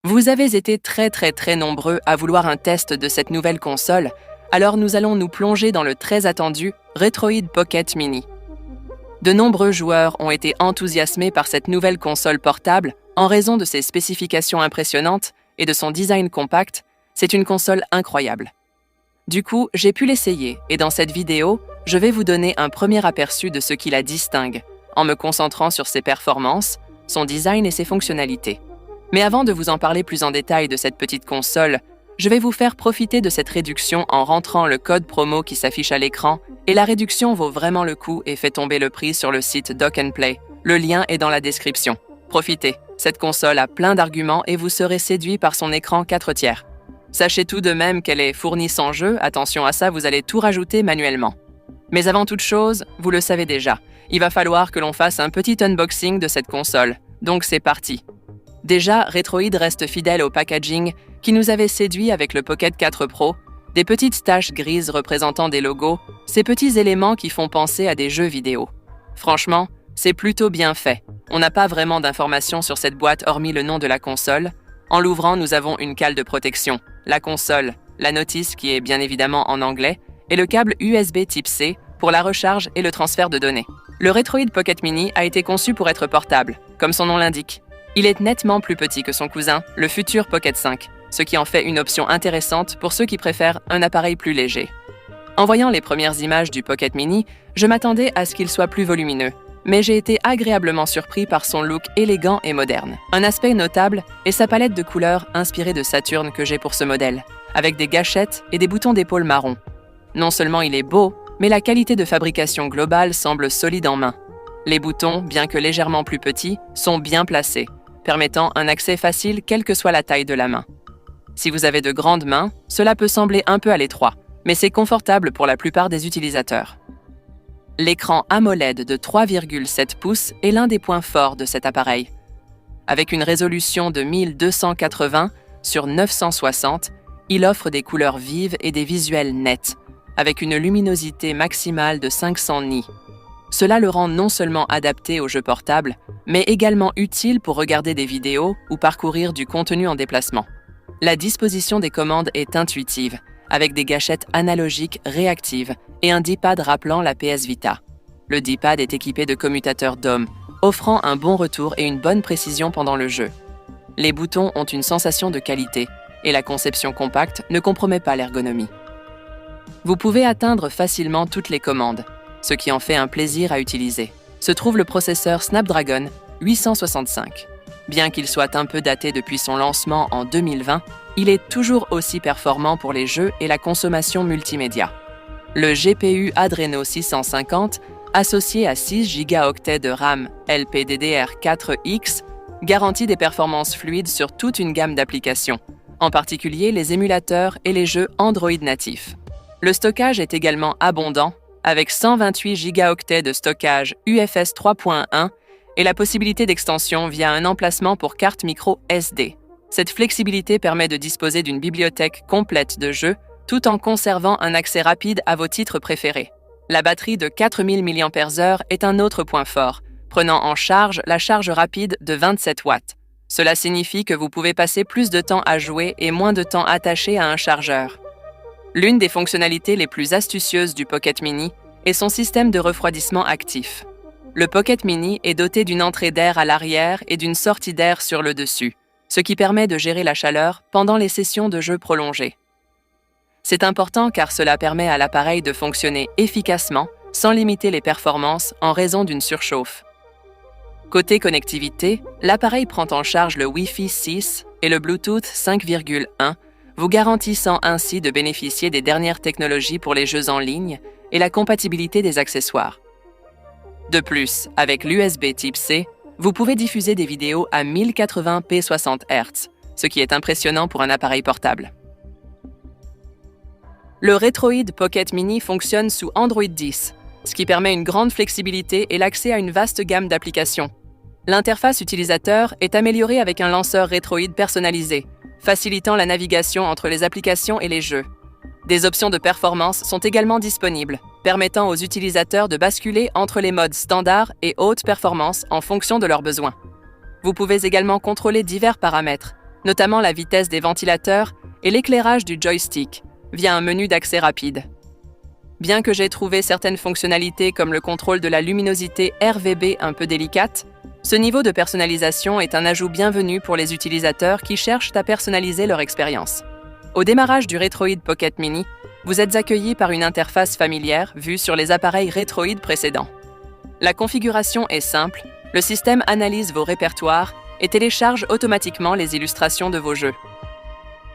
Vous avez été très nombreux à vouloir un test de cette nouvelle console, alors nous allons nous plonger dans le très attendu Retroid Pocket Mini. De nombreux joueurs ont été enthousiasmés par cette nouvelle console portable en raison de ses spécifications impressionnantes et de son design compact. C'est une console incroyable. Du coup, j'ai pu l'essayer et dans cette vidéo, je vais vous donner un premier aperçu de ce qui la distingue, en me concentrant sur ses performances, son design et ses fonctionnalités. Mais avant de vous en parler plus en détail de cette petite console, je vais vous faire profiter de cette réduction en rentrant le code promo qui s'affiche à l'écran et la réduction vaut vraiment le coup et fait tomber le prix sur le site Dock & Play. Le lien est dans la description. Profitez, cette console a plein d'arguments et vous serez séduit par son écran 4/3. Sachez tout de même qu'elle est fournie sans jeu, attention à ça, vous allez tout rajouter manuellement. Mais avant toute chose, vous le savez déjà, il va falloir que l'on fasse un petit unboxing de cette console. Donc c'est parti. Déjà, Retroid reste fidèle au packaging qui nous avait séduit avec le Pocket 4 Pro, des petites taches grises représentant des logos, ces petits éléments qui font penser à des jeux vidéo. Franchement, c'est plutôt bien fait. On n'a pas vraiment d'informations sur cette boîte hormis le nom de la console. En l'ouvrant, nous avons une cale de protection, la console, la notice qui est bien évidemment en anglais, et le câble USB Type C pour la recharge et le transfert de données. Le Retroid Pocket Mini a été conçu pour être portable, comme son nom l'indique. Il est nettement plus petit que son cousin, le futur Pocket 5, ce qui en fait une option intéressante pour ceux qui préfèrent un appareil plus léger. En voyant les premières images du Pocket Mini, je m'attendais à ce qu'il soit plus volumineux, mais j'ai été agréablement surpris par son look élégant et moderne. Un aspect notable est sa palette de couleurs inspirée de Saturn que j'ai pour ce modèle, avec des gâchettes et des boutons d'épaule marron. Non seulement il est beau, mais la qualité de fabrication globale semble solide en main. Les boutons, bien que légèrement plus petits, sont bien placés, permettant un accès facile quelle que soit la taille de la main. Si vous avez de grandes mains, cela peut sembler un peu à l'étroit, mais c'est confortable pour la plupart des utilisateurs. L'écran AMOLED de 3,7 pouces est l'un des points forts de cet appareil. Avec une résolution de 1280 sur 960, il offre des couleurs vives et des visuels nets, avec une luminosité maximale de 500 nits. Cela le rend non seulement adapté aux jeux portables, mais également utile pour regarder des vidéos ou parcourir du contenu en déplacement. La disposition des commandes est intuitive, avec des gâchettes analogiques réactives et un D-pad rappelant la PS Vita. Le D-pad est équipé de commutateurs DOM, offrant un bon retour et une bonne précision pendant le jeu. Les boutons ont une sensation de qualité, et la conception compacte ne compromet pas l'ergonomie. Vous pouvez atteindre facilement toutes les commandes, ce qui en fait un plaisir à utiliser. Se trouve le processeur Snapdragon 865. Bien qu'il soit un peu daté depuis son lancement en 2020, il est toujours aussi performant pour les jeux et la consommation multimédia. Le GPU Adreno 650, associé à 6 Go de RAM LPDDR4X, garantit des performances fluides sur toute une gamme d'applications, en particulier les émulateurs et les jeux Android natifs. Le stockage est également abondant, avec 128 Go de stockage UFS 3.1 et la possibilité d'extension via un emplacement pour carte micro SD. Cette flexibilité permet de disposer d'une bibliothèque complète de jeux tout en conservant un accès rapide à vos titres préférés. La batterie de 4000 mAh est un autre point fort, prenant en charge la charge rapide de 27 watts. Cela signifie que vous pouvez passer plus de temps à jouer et moins de temps attaché à un chargeur. L'une des fonctionnalités les plus astucieuses du Pocket Mini est son système de refroidissement actif. Le Pocket Mini est doté d'une entrée d'air à l'arrière et d'une sortie d'air sur le dessus, ce qui permet de gérer la chaleur pendant les sessions de jeu prolongées. C'est important car cela permet à l'appareil de fonctionner efficacement sans limiter les performances en raison d'une surchauffe. Côté connectivité, l'appareil prend en charge le Wi-Fi 6 et le Bluetooth 5,1, vous garantissant ainsi de bénéficier des dernières technologies pour les jeux en ligne et la compatibilité des accessoires. De plus, avec l'USB Type C, vous pouvez diffuser des vidéos à 1080p 60 Hz, ce qui est impressionnant pour un appareil portable. Le Retroid Pocket Mini fonctionne sous Android 10, ce qui permet une grande flexibilité et l'accès à une vaste gamme d'applications. L'interface utilisateur est améliorée avec un lanceur Retroid personnalisé, facilitant la navigation entre les applications et les jeux. Des options de performance sont également disponibles, permettant aux utilisateurs de basculer entre les modes standard et haute performance en fonction de leurs besoins. Vous pouvez également contrôler divers paramètres, notamment la vitesse des ventilateurs et l'éclairage du joystick, via un menu d'accès rapide. Bien que j'ai trouvé certaines fonctionnalités comme le contrôle de la luminosité RGB un peu délicate, ce niveau de personnalisation est un ajout bienvenu pour les utilisateurs qui cherchent à personnaliser leur expérience. Au démarrage du Retroid Pocket Mini, vous êtes accueilli par une interface familière vue sur les appareils Retroid précédents. La configuration est simple, le système analyse vos répertoires et télécharge automatiquement les illustrations de vos jeux.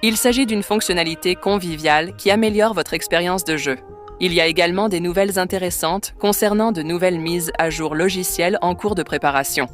Il s'agit d'une fonctionnalité conviviale qui améliore votre expérience de jeu. Il y a également des nouvelles intéressantes concernant de nouvelles mises à jour logicielles en cours de préparation.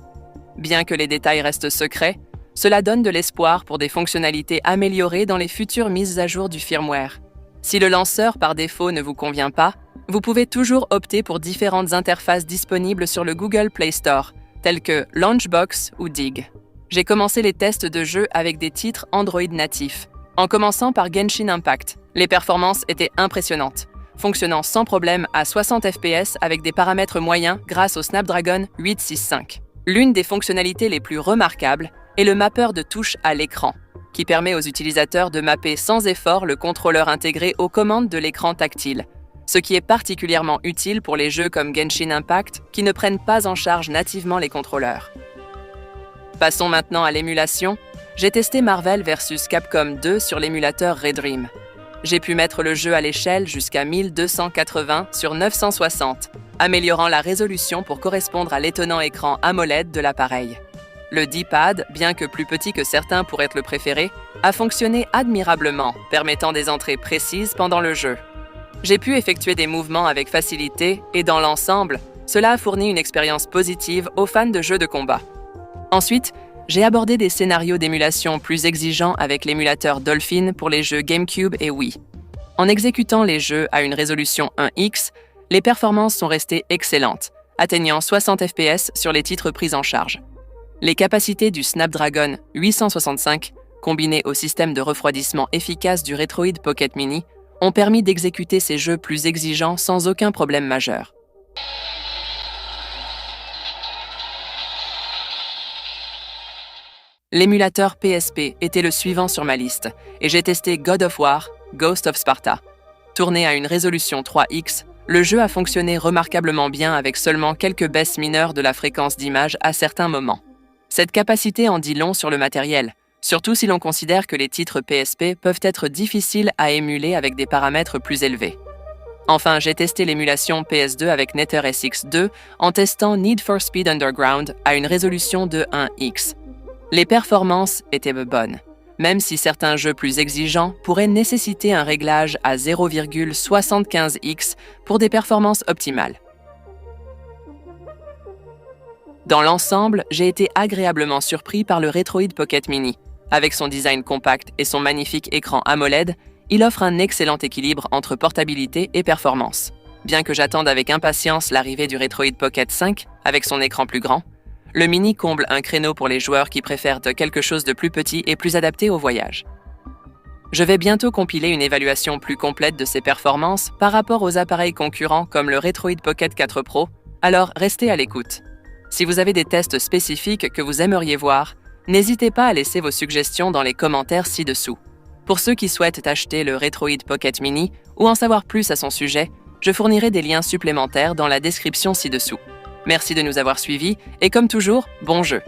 Bien que les détails restent secrets, cela donne de l'espoir pour des fonctionnalités améliorées dans les futures mises à jour du firmware. Si le lanceur par défaut ne vous convient pas, vous pouvez toujours opter pour différentes interfaces disponibles sur le Google Play Store, telles que Launchbox ou Dig. J'ai commencé les tests de jeu avec des titres Android natifs, en commençant par Genshin Impact. Les performances étaient impressionnantes, fonctionnant sans problème à 60 fps avec des paramètres moyens grâce au Snapdragon 865. L'une des fonctionnalités les plus remarquables est le mappeur de touches à l'écran, qui permet aux utilisateurs de mapper sans effort le contrôleur intégré aux commandes de l'écran tactile, ce qui est particulièrement utile pour les jeux comme Genshin Impact qui ne prennent pas en charge nativement les contrôleurs. Passons maintenant à l'émulation. J'ai testé Marvel vs Capcom 2 sur l'émulateur Redream. J'ai pu mettre le jeu à l'échelle jusqu'à 1280 sur 960, améliorant la résolution pour correspondre à l'étonnant écran AMOLED de l'appareil. Le D-pad, bien que plus petit que certains pourraient le préférer, a fonctionné admirablement, permettant des entrées précises pendant le jeu. J'ai pu effectuer des mouvements avec facilité et dans l'ensemble, cela a fourni une expérience positive aux fans de jeux de combat. Ensuite, j'ai abordé des scénarios d'émulation plus exigeants avec l'émulateur Dolphin pour les jeux GameCube et Wii. En exécutant les jeux à une résolution 1x, les performances sont restées excellentes, atteignant 60 fps sur les titres pris en charge. Les capacités du Snapdragon 865, combinées au système de refroidissement efficace du Retroid Pocket Mini, ont permis d'exécuter ces jeux plus exigeants sans aucun problème majeur. L'émulateur PSP était le suivant sur ma liste, et j'ai testé God of War, Ghost of Sparta. Tourné à une résolution 3x, le jeu a fonctionné remarquablement bien avec seulement quelques baisses mineures de la fréquence d'image à certains moments. Cette capacité en dit long sur le matériel, surtout si l'on considère que les titres PSP peuvent être difficiles à émuler avec des paramètres plus élevés. Enfin, j'ai testé l'émulation PS2 avec NetherSX 2 en testant Need for Speed Underground à une résolution de 1x. Les performances étaient bonnes, même si certains jeux plus exigeants pourraient nécessiter un réglage à 0,75x pour des performances optimales. Dans l'ensemble, j'ai été agréablement surpris par le Retroid Pocket Mini. Avec son design compact et son magnifique écran AMOLED, il offre un excellent équilibre entre portabilité et performance. Bien que j'attende avec impatience l'arrivée du Retroid Pocket 5 avec son écran plus grand, le Mini comble un créneau pour les joueurs qui préfèrent quelque chose de plus petit et plus adapté au voyage. Je vais bientôt compiler une évaluation plus complète de ses performances par rapport aux appareils concurrents comme le Retroid Pocket 4 Pro, alors restez à l'écoute. Si vous avez des tests spécifiques que vous aimeriez voir, n'hésitez pas à laisser vos suggestions dans les commentaires ci-dessous. Pour ceux qui souhaitent acheter le Retroid Pocket Mini ou en savoir plus à son sujet, je fournirai des liens supplémentaires dans la description ci-dessous. Merci de nous avoir suivis et comme toujours, bon jeu!